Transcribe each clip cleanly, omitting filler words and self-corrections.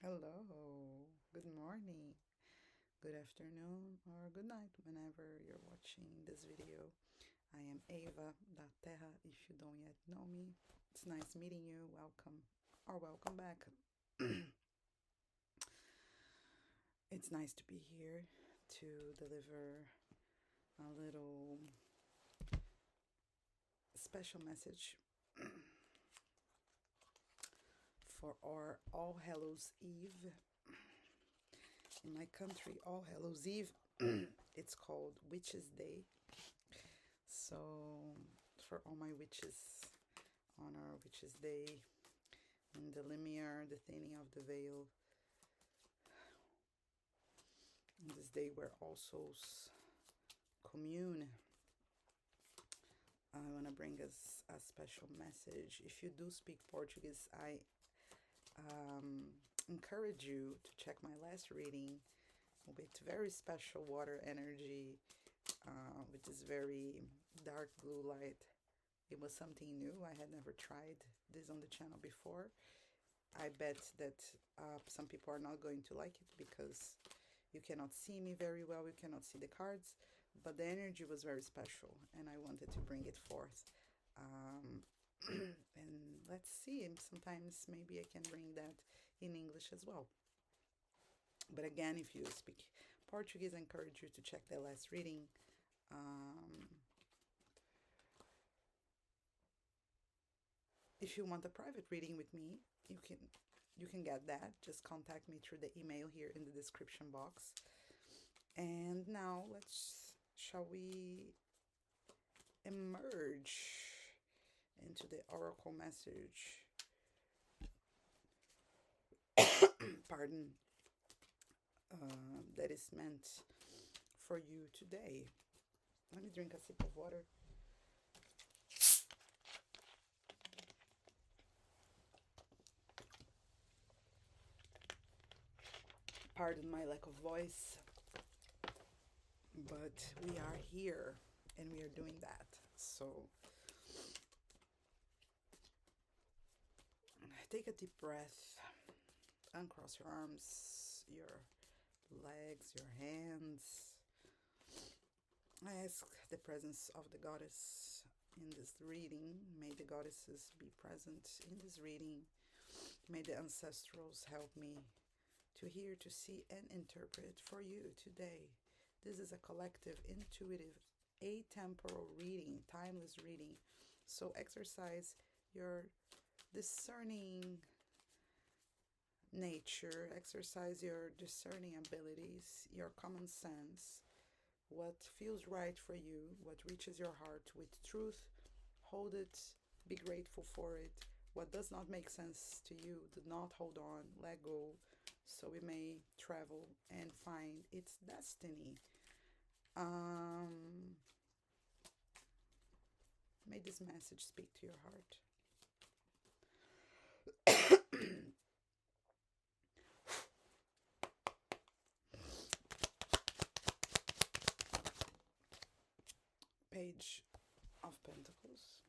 Hello, good morning, good afternoon, or good night whenever you're watching this video. I am avadaterra. If you don't yet know me, it's nice meeting you. Welcome or welcome back. It's nice to be here to deliver a little special message for our All Hallows Eve. In my country, All Hallows Eve, it's called Witches' Day. So, for all my witches, on our Witches' Day, in the Lemire, the thinning of the veil, on this day where all souls commune, I want to bring us a special message. If you do speak Portuguese, I encourage you to check my last reading with very special water energy, with this very dark blue light. It was something new. I had never tried this on the channel before. I bet that some people are not going to like it because you cannot see me very well. You cannot see the cards, but the energy was very special and I wanted to bring it forth. And let's see, and sometimes maybe I can bring that in English as well. But again, if you speak Portuguese, I encourage you to check the last reading. If you want a private reading with me, you can get that. Just contact me through the email here in the description box. And now shall we emerge into the oracle message? Pardon. That is meant for you today. Let me drink a sip of water. Pardon my lack of voice, but we are here and we are doing that. So take a deep breath, uncross your arms, your legs, your hands. I ask the presence of the goddess in this reading. May the goddesses be present in this reading. May the ancestrals help me to hear, to see, and interpret for you today. This is a collective, intuitive, atemporal reading, timeless reading. So exercise your discerning nature, exercise your discerning abilities, your common sense, what feels right for you, what reaches your heart with truth. Hold it, be grateful for it. What does not make sense to you, do not hold on, let go, so it may travel and find its destiny. May this message speak to your heart. Page of Pentacles.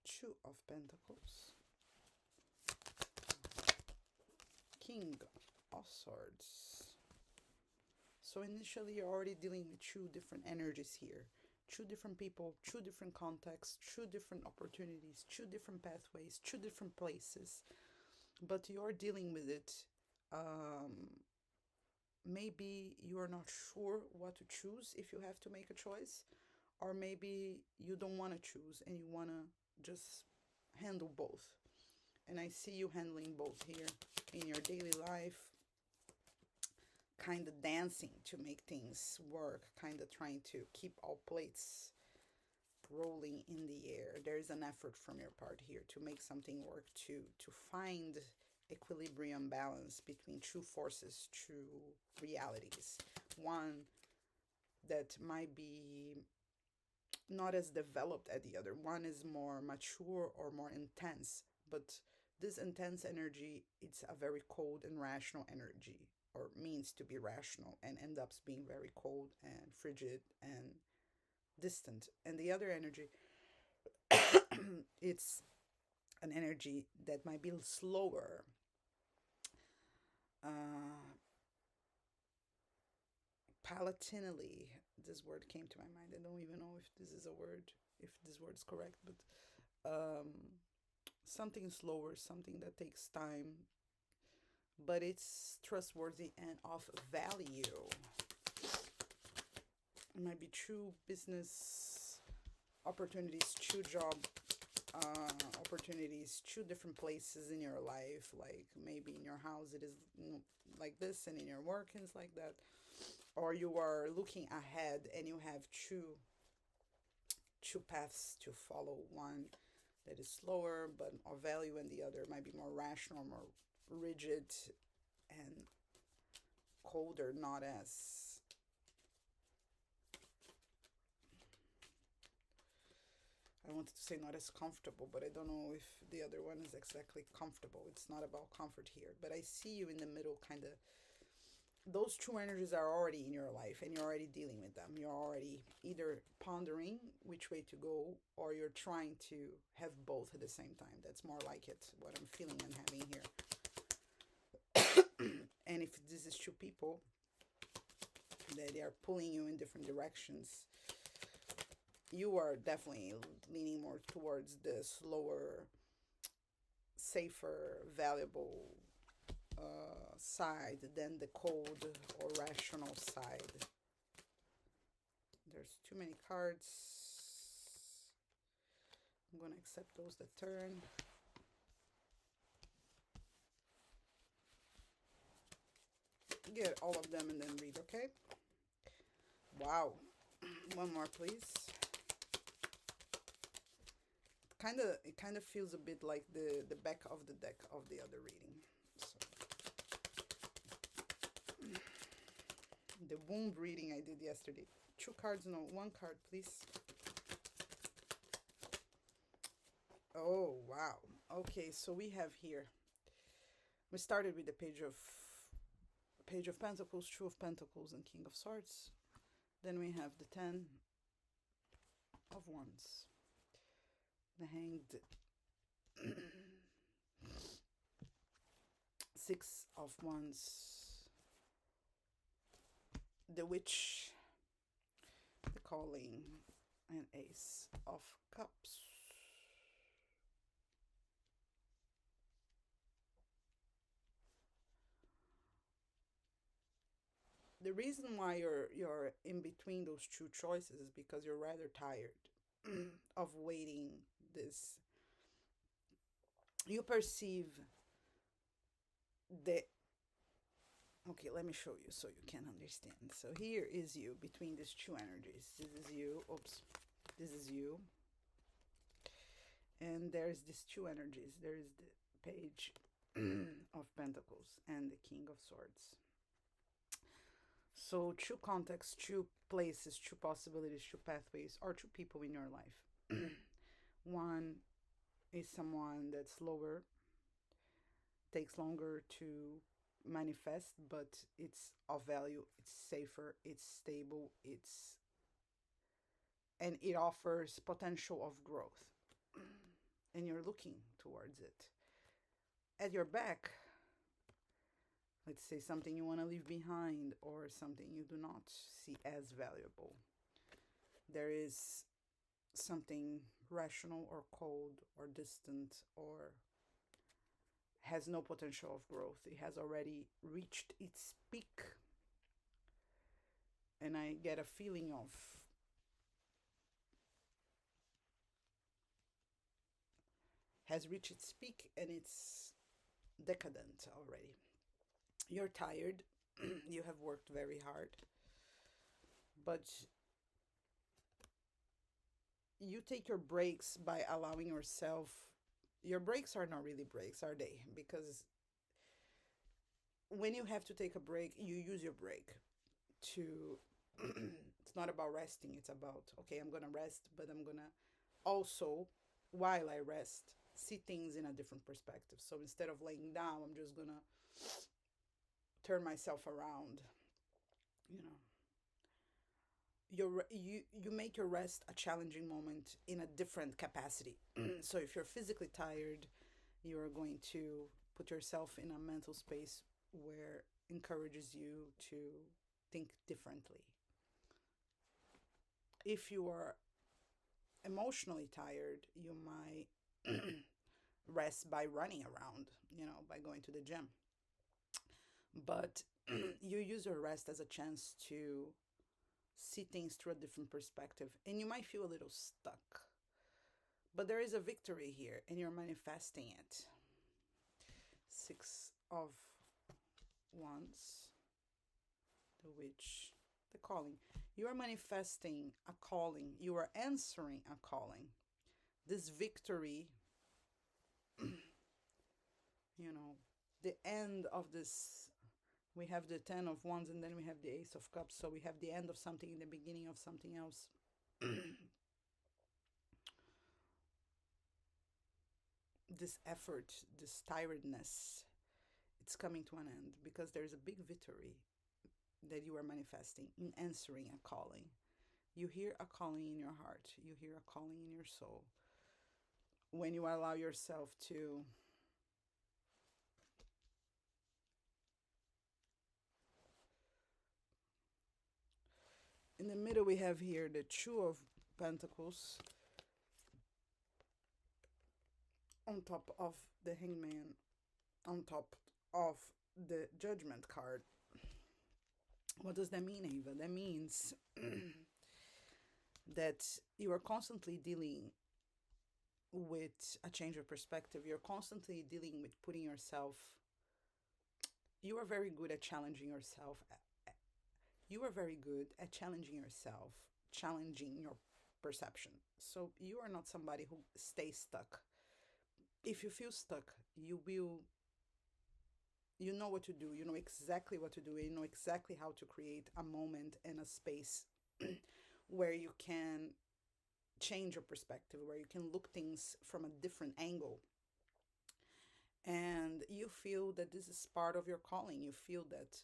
Two of Pentacles. King of Swords. So initially you're already dealing with two different energies here. Two different people, two different contexts, two different opportunities, two different pathways, two different places. But you're dealing with it. Maybe you are not sure what to choose if you have to make a choice. Or maybe you don't want to choose and you want to just handle both. And I see you handling both here in your daily life, kind of dancing to make things work, kind of trying to keep all plates rolling in the air. There is an effort from your part here to make something work, to find equilibrium, balance between two forces, two realities. One that might be not as developed as the other. One is more mature or more intense, but this intense energy, it's a very cold and rational energy, or means to be rational, and ends up being very cold and frigid and distant. And the other energy, it's an energy that might be slower. Palatinally, this word came to my mind. I don't even know if this is a word, if this word is correct, but um, something slower, something that takes time, but it's trustworthy and of value. It might be true business opportunities, true job opportunities, true different places in your life. Like maybe in your house it is like this, and in your work it's like that. Or you are looking ahead and you have two paths to follow. One that is slower but of value, and the other might be more rational, more rigid and colder, not as I wanted to say not as comfortable, but I don't know if the other one is exactly comfortable. It's not about comfort here, but I see you in the middle, kind of. Those two energies are already in your life and you're already dealing with them. You're already either pondering which way to go, or you're trying to have both at the same time. That's more like it, what I'm feeling and having here. And if this is two people that are pulling you in different directions, you are definitely leaning more towards the slower, safer, valuable side than the cold or rational side. There's too many cards. I'm going to accept those that turn. Get all of them and then read, okay? Wow. One more, please. It kind of feels a bit like the back of the deck of the other reading. So, the wound reading I did yesterday. 2 cards, no, 1 card, please. Oh, wow. Okay, so we have here. We started with the Page of Pentacles, Two of Pentacles, and King of Swords. Then we have the 10 of Wands, the Hanged, 6 of Wands, the Witch, the Calling, and Ace of Cups. The reason why you're in between those two choices is because you're rather tired of waiting this. You perceive the okay, let me show you so you can understand. So here is you between these two energies. This is you. Oops. This is you. And there's these two energies. There is the Page of Pentacles and the King of Swords. So two contexts, two places, two possibilities, two pathways, or two people in your life. One is someone that's slower, takes longer to manifest, but it's of value, it's safer, it's stable, and it offers potential of growth. And you're looking towards it. At your back, let's say something you want to leave behind or something you do not see as valuable. There is something rational or cold or distant or has no potential of growth. It has already reached its peak. And I get a feeling of has reached its peak and it's decadent already. You're tired. You have worked very hard. But you take your breaks by allowing yourself. Your breaks are not really breaks, are they? Because when you have to take a break, you use your break to. It's not about resting. It's about, okay, I'm going to rest, but I'm going to also, while I rest, see things in a different perspective. So instead of laying down, I'm just going to turn myself around. you make your rest a challenging moment in a different capacity. So if you're physically tired, you are going to put yourself in a mental space where encourages you to think differently. If you are emotionally tired, you might rest by running around, by going to the gym. But you use your rest as a chance to see things through a different perspective, and you might feel a little stuck. But there is a victory here, and you're manifesting it. 6 of Wands, the Witch, the calling. You are manifesting a calling. You are answering a calling. This victory, the end of this, we have the 10 of Wands and then we have the Ace of Cups. So we have the end of something and the beginning of something else. This effort, this tiredness, it's coming to an end because there's a big victory that you are manifesting in answering a calling. You hear a calling in your heart. You hear a calling in your soul. When you allow yourself to in the middle, we have here the 2 of Pentacles on top of the Hangman, on top of the Judgment card. What does that mean, Ava? That means that you are constantly dealing with a change of perspective. You're constantly dealing with putting yourself. You are very good at challenging yourself. You are very good at challenging yourself, challenging your perception. So you are not somebody who stays stuck. If you feel stuck, you know what to do. You know exactly what to do. You know exactly how to create a moment and a space where you can change your perspective, where you can look things from a different angle. And you feel that this is part of your calling. You feel that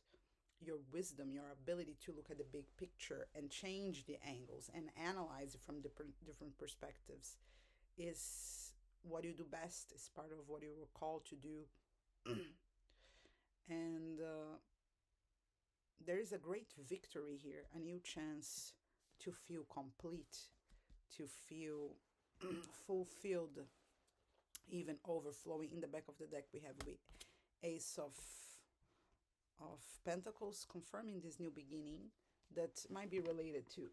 your wisdom, your ability to look at the big picture and change the angles and analyze it from different perspectives is what you do best. Is part of what you were called to do. And there is a great victory here, a new chance to feel complete, to feel fulfilled, even overflowing. In the back of the deck, we have Ace of Pentacles, confirming this new beginning that might be related to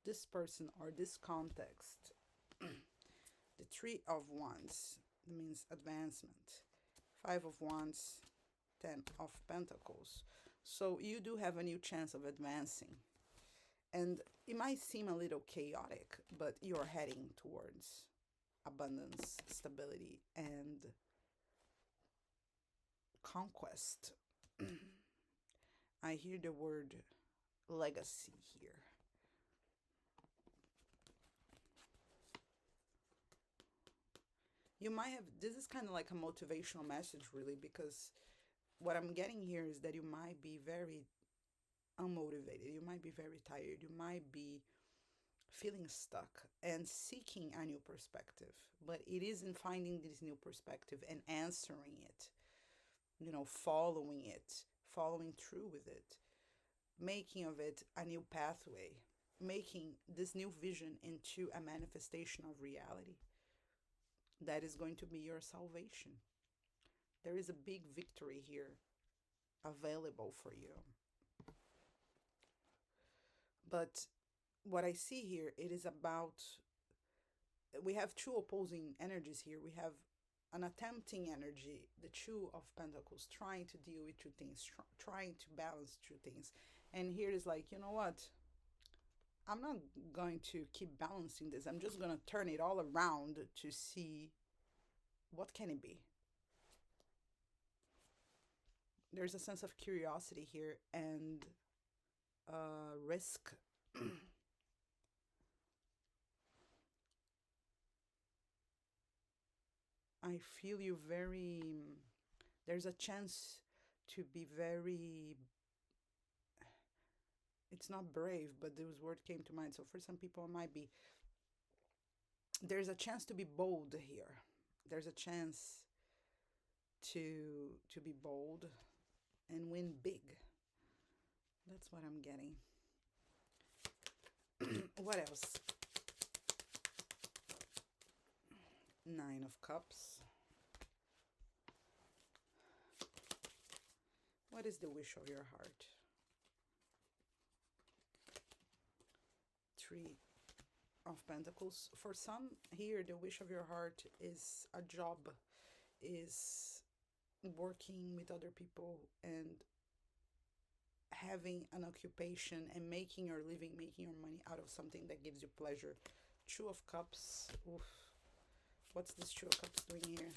this person or this context. The 3 of Wands means advancement. 5 of Wands, 10 of Pentacles. So you do have a new chance of advancing. And it might seem a little chaotic, but you're heading towards abundance, stability, and conquest. I hear the word legacy here. You might have, this is kind of like a motivational message, really, because what I'm getting here is that you might be very unmotivated. You might be very tired. You might be feeling stuck and seeking a new perspective. But it is in finding this new perspective and answering it, following it, following through with it, making of it a new pathway, making this new vision into a manifestation of reality that is going to be your salvation. There is a big victory here available for you. But what I see here, it is about, we have 2 opposing energies here. We have an attempting energy, the 2 of Pentacles, trying to deal with 2 things, trying to balance 2 things. And here is like, you know what? I'm not going to keep balancing this. I'm just going to turn it all around to see what can it be. There's a sense of curiosity here and risk. I feel you there's a chance to be very it's not brave, but this word came to mind. So for some people, it might be, there's a chance to be bold here. There's a chance to be bold and win big. That's what I'm getting. What else? Nine of Cups. What is the wish of your heart? Three of Pentacles. For some here, the wish of your heart is a job, is working with other people and having an occupation and making your living, making your money out of something that gives you pleasure. Two of Cups. Oof. What's this Two of Cups doing here?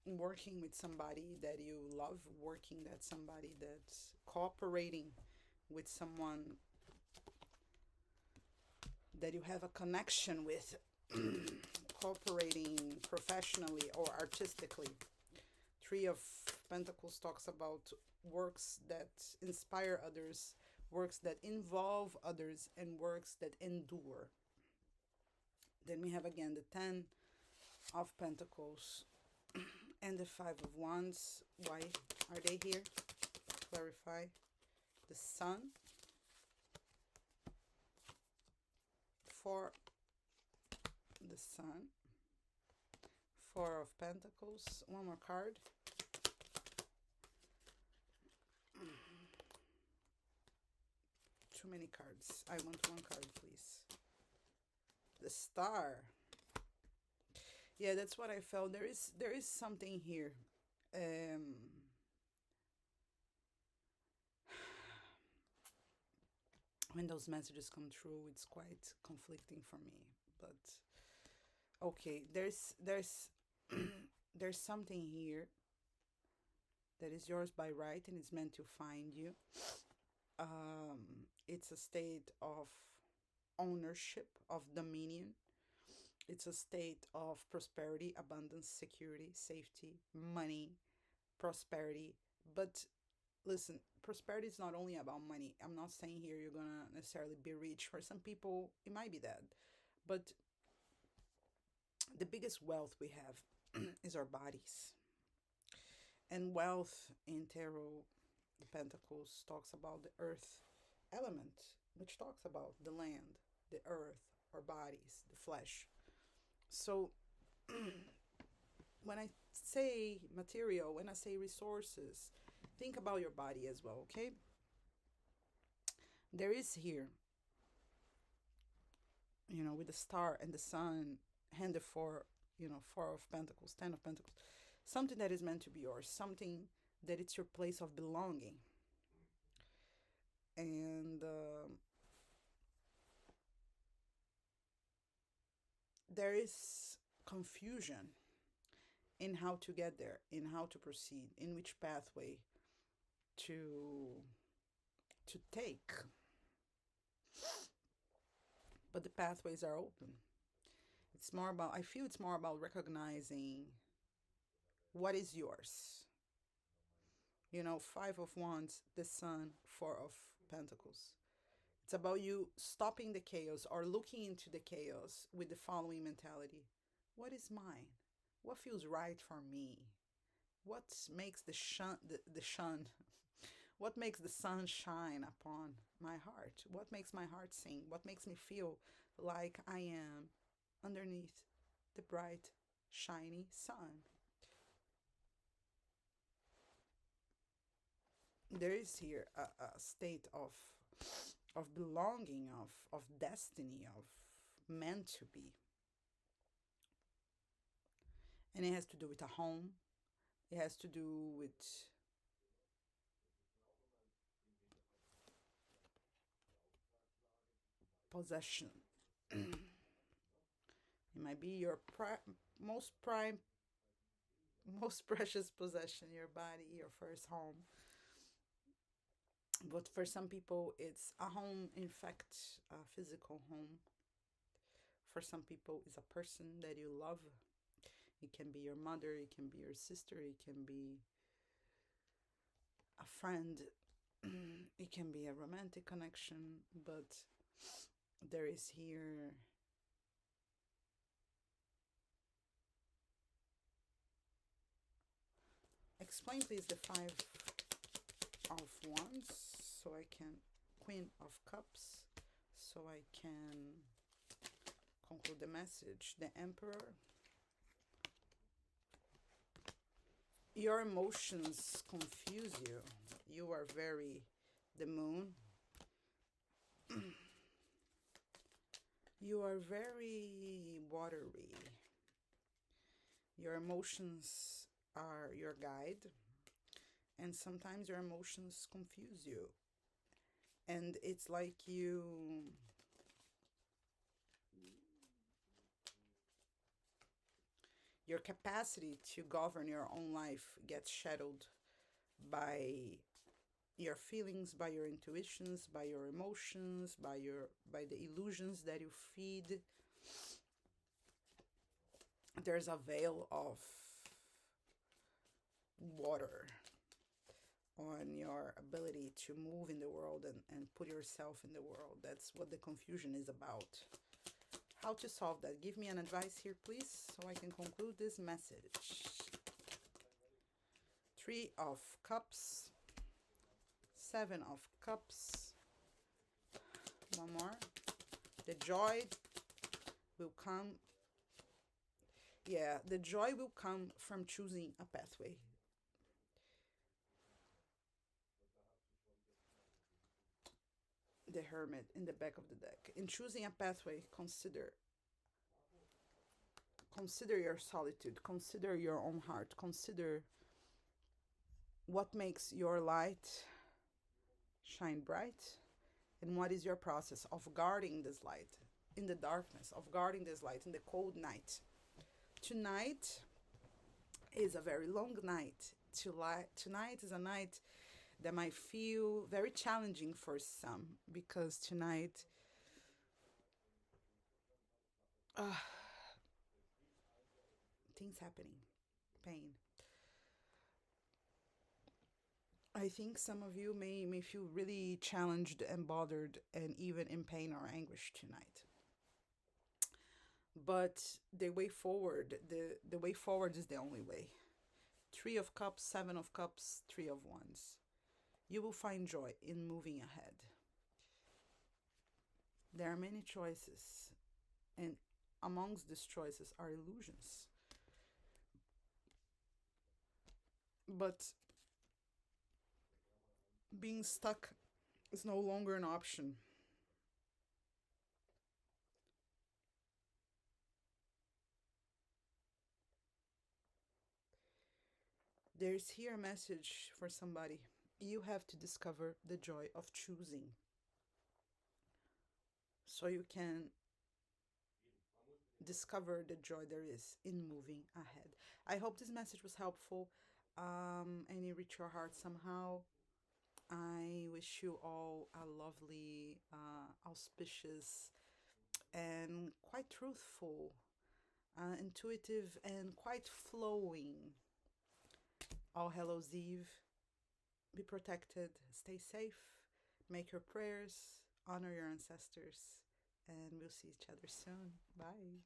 Working with somebody that you love, working that somebody that's cooperating with someone that you have a connection with, cooperating professionally or artistically. Three of Pentacles talks about works that inspire others, works that involve others, and works that endure. Then we have again the Ten of Pentacles and the Five of Wands. Why are they here? Clarify. The Sun. For the Sun. Four of Pentacles. One more card. Too many cards. I want one card, please. The Star. Yeah, that's what I felt. There is something here. When those messages come through, it's quite conflicting for me. But okay, there's there's something here that is yours by right and it's meant to find you. It's a state of ownership, of dominion. It's a state of prosperity, abundance, security, safety, money, prosperity. But listen, prosperity is not only about money. I'm not saying here you're gonna necessarily be rich. For some people, it might be that. But the biggest wealth we have is our bodies. And wealth in Tarot, the Pentacles, talks about the earth element, which talks about the land, the earth, our bodies, the flesh. So when I say material, when I say resources, think about your body as well, okay? There is here, with the Star and the Sun, and the Four of Pentacles, Ten of Pentacles, something that is meant to be yours, something that it's your place of belonging. And there is confusion in how to get there, in how to proceed, in which pathway to take. But the pathways are open. It's more about, I feel it's more about recognizing what is yours. Five of Wands, the Sun, Four of Pentacles. It's about you stopping the chaos or looking into the chaos with the following mentality. What is mine? What feels right for me? What makes the sun what makes the sun shine upon my heart? What makes my heart sing? What makes me feel like I am underneath the bright, shiny sun? There is here a state of belonging, of destiny, of meant to be. And it has to do with a home. It has to do with possession. It might be your most precious possession, your body, your first home. But for some people, it's a home, in fact, a physical home. For some people, it's a person that you love. It can be your mother, it can be your sister, it can be a friend. It can be a romantic connection, but there is here explain please the five of wands so I can queen of cups so I can conclude the message. The emperor. Your emotions confuse you. You are very the moon. You are very watery. Your emotions are your guide, and sometimes your emotions confuse you. And it's like your capacity to govern your own life gets shadowed by your feelings, by your intuitions, by your emotions, by the illusions that you feed. There's a veil of water on your ability to move in the world and put yourself in the world. That's what the confusion is about. How to solve that? Give me an advice here, please, so I can conclude this message. Three of Cups, Seven of Cups. One more. The joy will come. Yeah, the joy will come from choosing a pathway. The Hermit in the back of the deck. In choosing a pathway, consider your solitude, consider your own heart, consider what makes your light shine bright, and what is your process of guarding this light in the darkness, of guarding this light in the cold night. Tonight is a very long night. Tonight is a night that might feel very challenging for some, because tonight things happening, pain. I think some of you may feel really challenged and bothered and even in pain or anguish tonight. But the way forward, the way forward is the only way. Three of Cups, Seven of Cups, Three of Wands. You will find joy in moving ahead. There are many choices, and amongst these choices are illusions. But being stuck is no longer an option. There's here a message for somebody. You have to discover the joy of choosing so you can discover the joy there is in moving ahead. I hope this message was helpful and it reached your heart somehow. I wish you all a lovely, auspicious, and quite truthful, intuitive, and quite flowing All Hallows Eve. Be protected, stay safe, make your prayers, honor your ancestors, and we'll see each other soon. Bye.